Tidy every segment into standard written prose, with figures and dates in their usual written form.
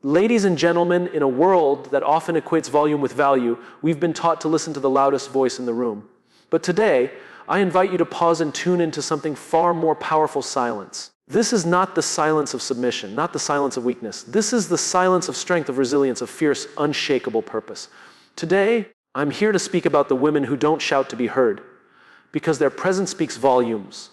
Ladies and gentlemen, in a world that often equates volume with value, we've been taught to listen to the loudest voice in the room. But today, I invite you to pause and tune into something far more powerful: silence. This is not the silence of submission, not the silence of weakness. This is the silence of strength, of resilience, of fierce, unshakable purpose. Today, I'm here to speak about the women who don't shout to be heard, because their presence speaks volumes.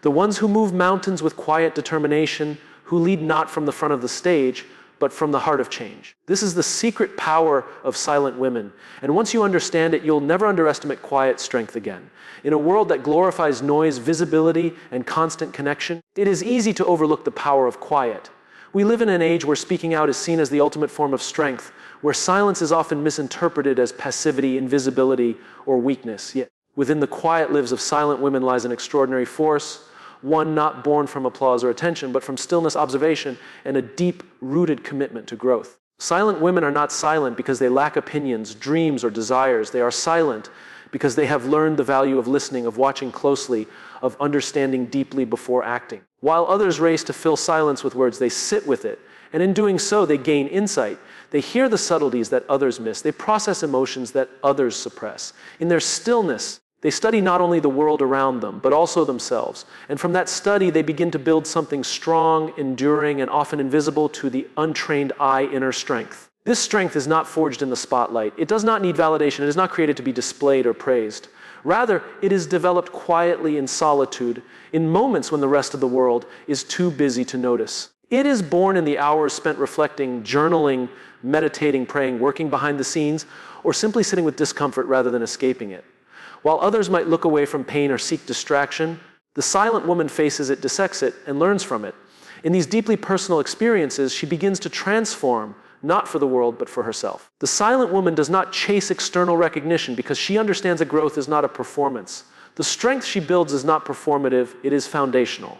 The ones who move mountains with quiet determination, who lead not from the front of the stage, but from the heart of change. This is the secret power of silent women. And once you understand it, you'll never underestimate quiet strength again. In a world that glorifies noise, visibility, and constant connection, it is easy to overlook the power of quiet. We live in an age where speaking out is seen as the ultimate form of strength, where silence is often misinterpreted as passivity, invisibility, or weakness. Yet, within the quiet lives of silent women lies an extraordinary force, one not born from applause or attention, but from stillness, observation, and a deep-rooted commitment to growth. Silent women are not silent because they lack opinions, dreams, or desires. They are silent because they have learned the value of listening, of watching closely, of understanding deeply before acting. While others race to fill silence with words, they sit with it, and in doing so, they gain insight. They hear the subtleties that others miss. They process emotions that others suppress. In their stillness, they study not only the world around them, but also themselves. And from that study, they begin to build something strong, enduring, and often invisible to the untrained eye inner strength. This strength is not forged in the spotlight. It does not need validation. It is not created to be displayed or praised. Rather, it is developed quietly in solitude, in moments when the rest of the world is too busy to notice. It is born in the hours spent reflecting, journaling, meditating, praying, working behind the scenes, or simply sitting with discomfort rather than escaping it. While others might look away from pain or seek distraction, the silent woman faces it, dissects it, and learns from it. In these deeply personal experiences, she begins to transform, not for the world, but for herself. The silent woman does not chase external recognition because she understands that growth is not a performance. The strength she builds is not performative, it is foundational.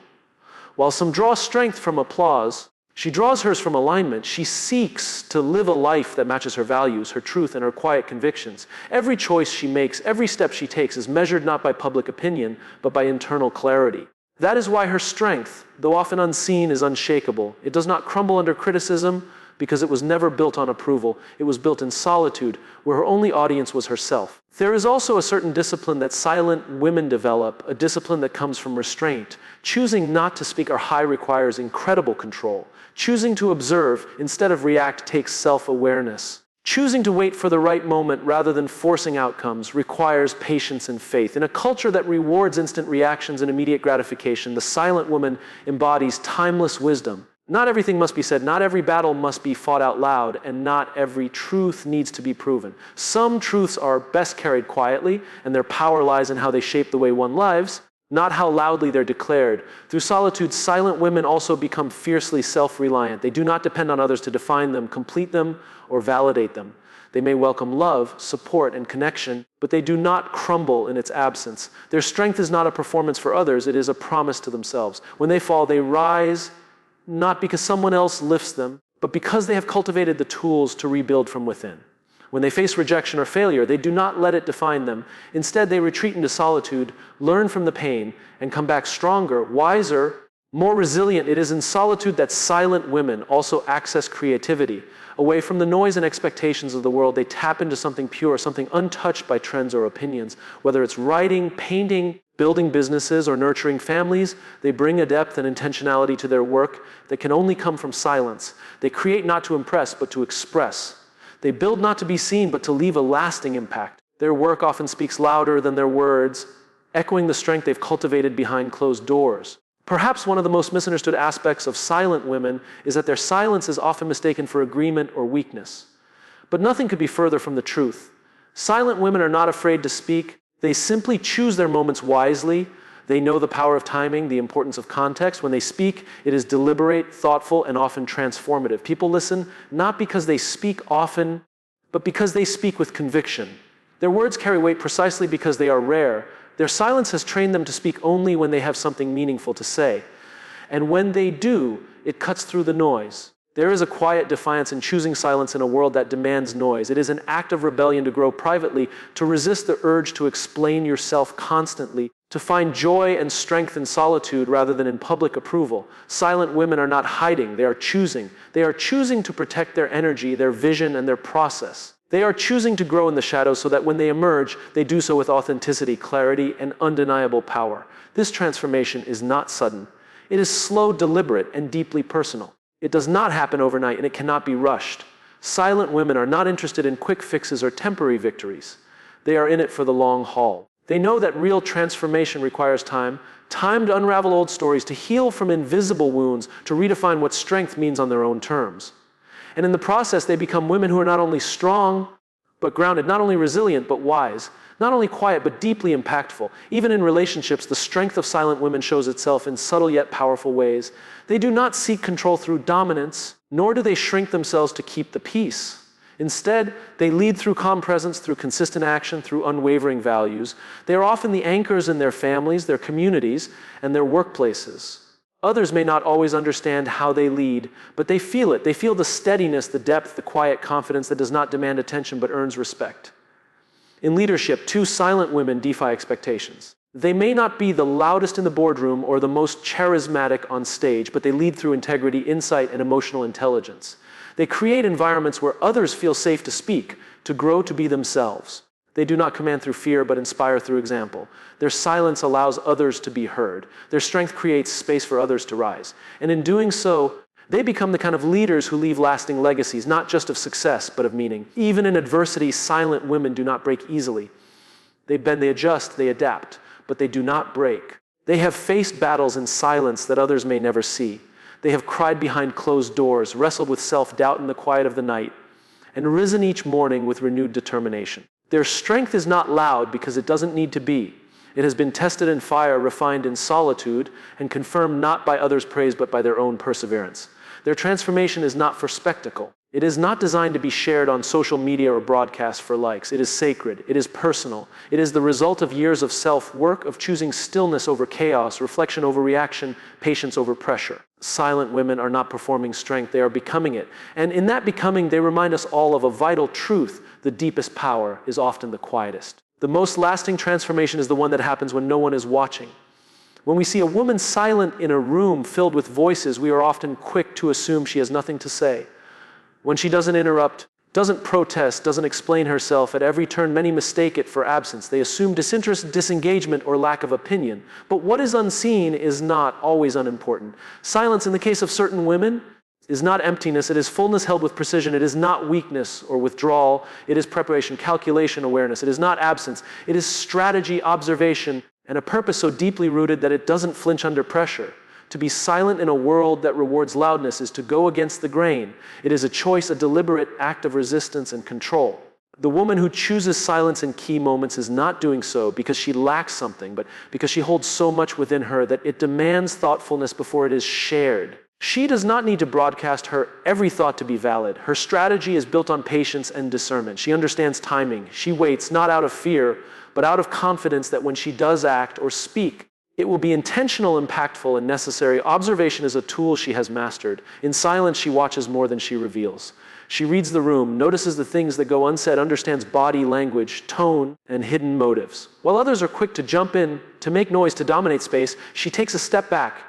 While some draw strength from applause, she draws hers from alignment. She seeks to live a life that matches her values, her truth, and her quiet convictions. Every choice she makes, every step she takes is measured not by public opinion, but by internal clarity. That is why her strength, though often unseen, is unshakable. It does not crumble under criticism because it was never built on approval. It was built in solitude, where her only audience was herself. There is also a certain discipline that silent women develop, a discipline that comes from restraint. Choosing not to speak or high requires incredible control. Choosing to observe instead of react takes self-awareness. Choosing to wait for the right moment rather than forcing outcomes requires patience and faith. In a culture that rewards instant reactions and immediate gratification, the silent woman embodies timeless wisdom. Not everything must be said, not every battle must be fought out loud, and not every truth needs to be proven. Some truths are best carried quietly, and their power lies in how they shape the way one lives, not how loudly they're declared. Through solitude, silent women also become fiercely self-reliant. They do not depend on others to define them, complete them, or validate them. They may welcome love, support, and connection, but they do not crumble in its absence. Their strength is not a performance for others, it is a promise to themselves. When they fall, they rise, not because someone else lifts them, but because they have cultivated the tools to rebuild from within. When they face rejection or failure, they do not let it define them. Instead, they retreat into solitude, learn from the pain, and come back stronger, wiser, more resilient. It is in solitude that silent women also access creativity. Away from the noise and expectations of the world, they tap into something pure, something untouched by trends or opinions. Whether it's writing, painting, building businesses, or nurturing families, they bring a depth and intentionality to their work that can only come from silence. They create not to impress, but to express. They build not to be seen, but to leave a lasting impact. Their work often speaks louder than their words, echoing the strength they've cultivated behind closed doors. Perhaps one of the most misunderstood aspects of silent women is that their silence is often mistaken for agreement or weakness. But nothing could be further from the truth. Silent women are not afraid to speak. They simply choose their moments wisely. They know the power of timing, the importance of context. When they speak, it is deliberate, thoughtful, and often transformative. People listen not because they speak often, but because they speak with conviction. Their words carry weight precisely because they are rare. Their silence has trained them to speak only when they have something meaningful to say. And when they do, it cuts through the noise. There is a quiet defiance in choosing silence in a world that demands noise. It is an act of rebellion to grow privately, to resist the urge to explain yourself constantly, to find joy and strength in solitude rather than in public approval. Silent women are not hiding, they are choosing. They are choosing to protect their energy, their vision, and their process. They are choosing to grow in the shadows so that when they emerge, they do so with authenticity, clarity, and undeniable power. This transformation is not sudden. It is slow, deliberate, and deeply personal. It does not happen overnight, and it cannot be rushed. Silent women are not interested in quick fixes or temporary victories. They are in it for the long haul. They know that real transformation requires time to unravel old stories, to heal from invisible wounds, to redefine what strength means on their own terms. And in the process, they become women who are not only strong, but grounded, not only resilient, but wise, not only quiet, but deeply impactful. Even in relationships, the strength of silent women shows itself in subtle yet powerful ways. They do not seek control through dominance, nor do they shrink themselves to keep the peace. Instead, they lead through calm presence, through consistent action, through unwavering values. They are often the anchors in their families, their communities, and their workplaces. Others may not always understand how they lead, but they feel it. They feel the steadiness, the depth, the quiet confidence that does not demand attention but earns respect. In leadership, two silent women defy expectations. They may not be the loudest in the boardroom or the most charismatic on stage, but they lead through integrity, insight, and emotional intelligence. They create environments where others feel safe to speak, to grow, to be themselves. They do not command through fear, but inspire through example. Their silence allows others to be heard. Their strength creates space for others to rise. And in doing so, they become the kind of leaders who leave lasting legacies, not just of success, but of meaning. Even in adversity, silent women do not break easily. They bend, they adjust, they adapt, but they do not break. They have faced battles in silence that others may never see. They have cried behind closed doors, wrestled with self-doubt in the quiet of the night, and risen each morning with renewed determination. Their strength is not loud because it doesn't need to be. It has been tested in fire, refined in solitude, and confirmed not by others' praise but by their own perseverance. Their transformation is not for spectacle. It is not designed to be shared on social media or broadcast for likes. It is sacred. It is personal. It is the result of years of self-work, of choosing stillness over chaos, reflection over reaction, patience over pressure. Silent women are not performing strength. They are becoming it. And in that becoming, they remind us all of a vital truth. The deepest power is often the quietest. The most lasting transformation is the one that happens when no one is watching. When we see a woman silent in a room filled with voices, we are often quick to assume she has nothing to say. When she doesn't interrupt, doesn't protest, doesn't explain herself, at every turn many mistake it for absence. They assume disinterest, disengagement, or lack of opinion. But what is unseen is not always unimportant. Silence, in the case of certain women, is not emptiness. It is fullness held with precision. It is not weakness or withdrawal. It is preparation, calculation, awareness. It is not absence. It is strategy, observation, and a purpose so deeply rooted that it doesn't flinch under pressure. To be silent in a world that rewards loudness is to go against the grain. It is a choice, a deliberate act of resistance and control. The woman who chooses silence in key moments is not doing so because she lacks something, but because she holds so much within her that it demands thoughtfulness before it is shared. She does not need to broadcast her every thought to be valid. Her strategy is built on patience and discernment. She understands timing. She waits not out of fear, but out of confidence that when she does act or speak, it will be intentional, impactful, and necessary. Observation is a tool she has mastered. In silence, she watches more than she reveals. She reads the room, notices the things that go unsaid, understands body language, tone, and hidden motives. While others are quick to jump in, to make noise, to dominate space, she takes a step back,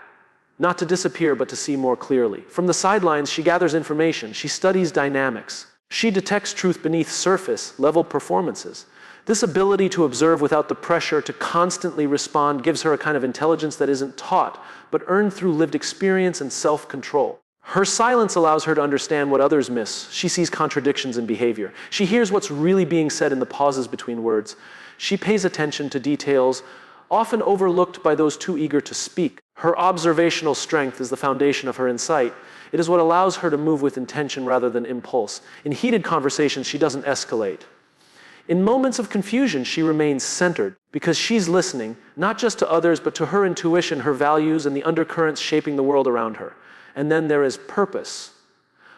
not to disappear, but to see more clearly. From the sidelines, she gathers information. She studies dynamics. She detects truth beneath surface-level performances. This ability to observe without the pressure to constantly respond gives her a kind of intelligence that isn't taught, but earned through lived experience and self-control. Her silence allows her to understand what others miss. She sees contradictions in behavior. She hears what's really being said in the pauses between words. She pays attention to details often overlooked by those too eager to speak. Her observational strength is the foundation of her insight. It is what allows her to move with intention rather than impulse. In heated conversations, she doesn't escalate. In moments of confusion, she remains centered because she's listening, not just to others, but to her intuition, her values, and the undercurrents shaping the world around her. And then there is purpose.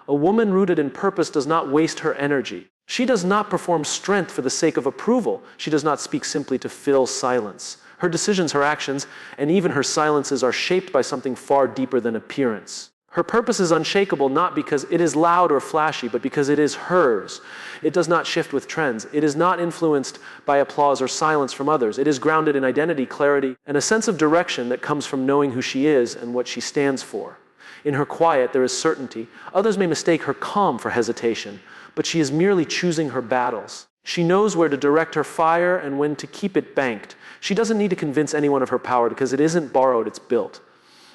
A woman rooted in purpose does not waste her energy. She does not perform strength for the sake of approval. She does not speak simply to fill silence. Her decisions, her actions, and even her silences are shaped by something far deeper than appearance. Her purpose is unshakable not because it is loud or flashy, but because it is hers. It does not shift with trends. It is not influenced by applause or silence from others. It is grounded in identity, clarity, and a sense of direction that comes from knowing who she is and what she stands for. In her quiet, there is certainty. Others may mistake her calm for hesitation, but she is merely choosing her battles. She knows where to direct her fire and when to keep it banked. She doesn't need to convince anyone of her power because it isn't borrowed, it's built.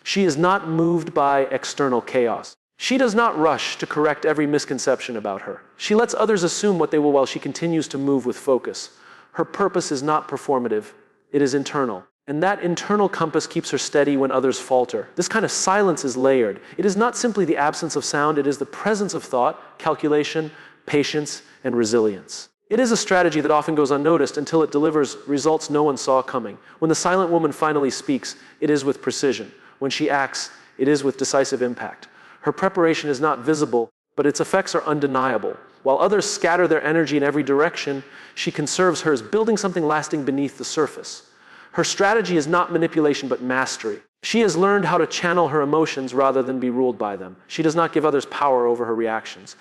She is not moved by external chaos. She does not rush to correct every misconception about her. She lets others assume what they will while she continues to move with focus. Her purpose is not performative, it is internal. And that internal compass keeps her steady when others falter. This kind of silence is layered. It is not simply the absence of sound, it is the presence of thought, calculation, patience, and resilience. It is a strategy that often goes unnoticed until it delivers results no one saw coming. When the silent woman finally speaks, it is with precision. When she acts, it is with decisive impact. Her preparation is not visible, but its effects are undeniable. While others scatter their energy in every direction, she conserves hers, building something lasting beneath the surface. Her strategy is not manipulation, but mastery. She has learned how to channel her emotions rather than be ruled by them. She does not give others power over her reactions.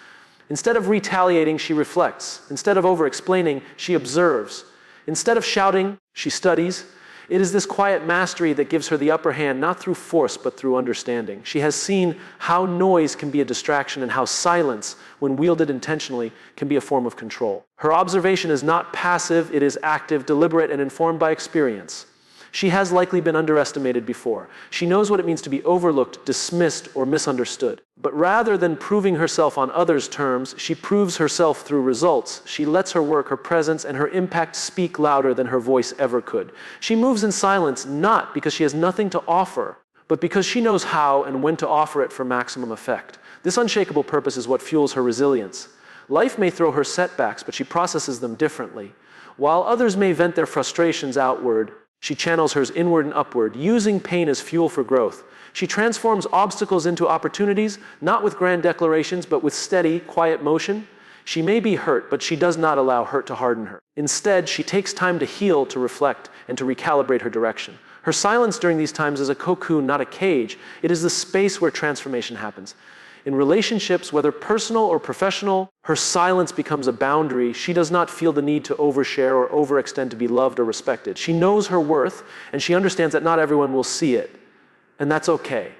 Instead of retaliating, she reflects. Instead of over-explaining, she observes. Instead of shouting, she studies. It is this quiet mastery that gives her the upper hand, not through force, but through understanding. She has seen how noise can be a distraction and how silence, when wielded intentionally, can be a form of control. Her observation is not passive, it is active, deliberate, and informed by experience. She has likely been underestimated before. She knows what it means to be overlooked, dismissed, or misunderstood. But rather than proving herself on others' terms, she proves herself through results. She lets her work, her presence, and her impact speak louder than her voice ever could. She moves in silence not because she has nothing to offer, but because she knows how and when to offer it for maximum effect. This unshakable purpose is what fuels her resilience. Life may throw her setbacks, but she processes them differently. While others may vent their frustrations outward, she channels hers inward and upward, using pain as fuel for growth. She transforms obstacles into opportunities, not with grand declarations, but with steady, quiet motion. She may be hurt, but she does not allow hurt to harden her. Instead, she takes time to heal, to reflect, and to recalibrate her direction. Her silence during these times is a cocoon, not a cage. It is the space where transformation happens. In relationships, whether personal or professional, her silence becomes a boundary. She does not feel the need to overshare or overextend to be loved or respected. She knows her worth, and she understands that not everyone will see it. And that's okay.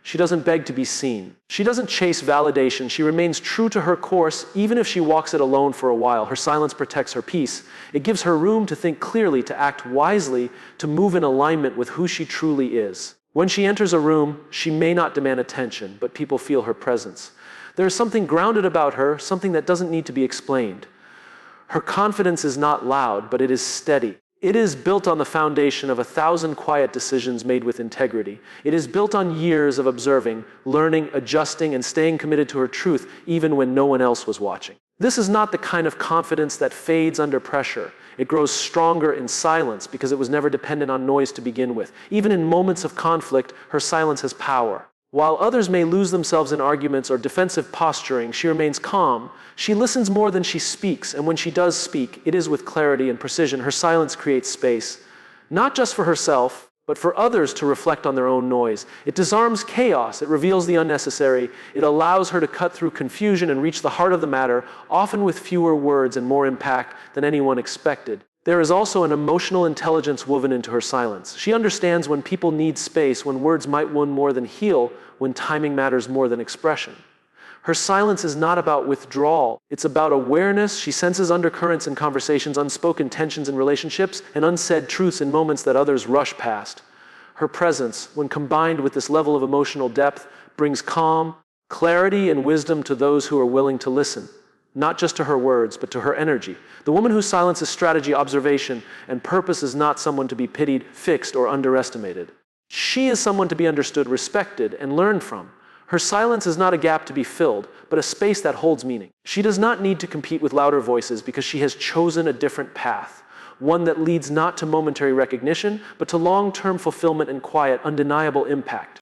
She doesn't beg to be seen. She doesn't chase validation. She remains true to her course, even if she walks it alone for a while. Her silence protects her peace. It gives her room to think clearly, to act wisely, to move in alignment with who she truly is. When she enters a room, she may not demand attention, but people feel her presence. There is something grounded about her, something that doesn't need to be explained. Her confidence is not loud, but it is steady. It is built on the foundation of 1,000 quiet decisions made with integrity. It is built on years of observing, learning, adjusting, and staying committed to her truth, even when no one else was watching. This is not the kind of confidence that fades under pressure. It grows stronger in silence because it was never dependent on noise to begin with. Even in moments of conflict, her silence has power. While others may lose themselves in arguments or defensive posturing, she remains calm. She listens more than she speaks, and when she does speak, it is with clarity and precision. Her silence creates space, not just for herself, but for others to reflect on their own noise. It disarms chaos, it reveals the unnecessary, it allows her to cut through confusion and reach the heart of the matter, often with fewer words and more impact than anyone expected. There is also an emotional intelligence woven into her silence. She understands when people need space, when words might wound more than heal, when timing matters more than expression. Her silence is not about withdrawal. It's about awareness. She senses undercurrents in conversations, unspoken tensions in relationships, and unsaid truths in moments that others rush past. Her presence, when combined with this level of emotional depth, brings calm, clarity, and wisdom to those who are willing to listen. Not just to her words, but to her energy. The woman who silences strategy, observation, and purpose is not someone to be pitied, fixed, or underestimated. She is someone to be understood, respected, and learned from. Her silence is not a gap to be filled, but a space that holds meaning. She does not need to compete with louder voices because she has chosen a different path, one that leads not to momentary recognition, but to long-term fulfillment and quiet, undeniable impact.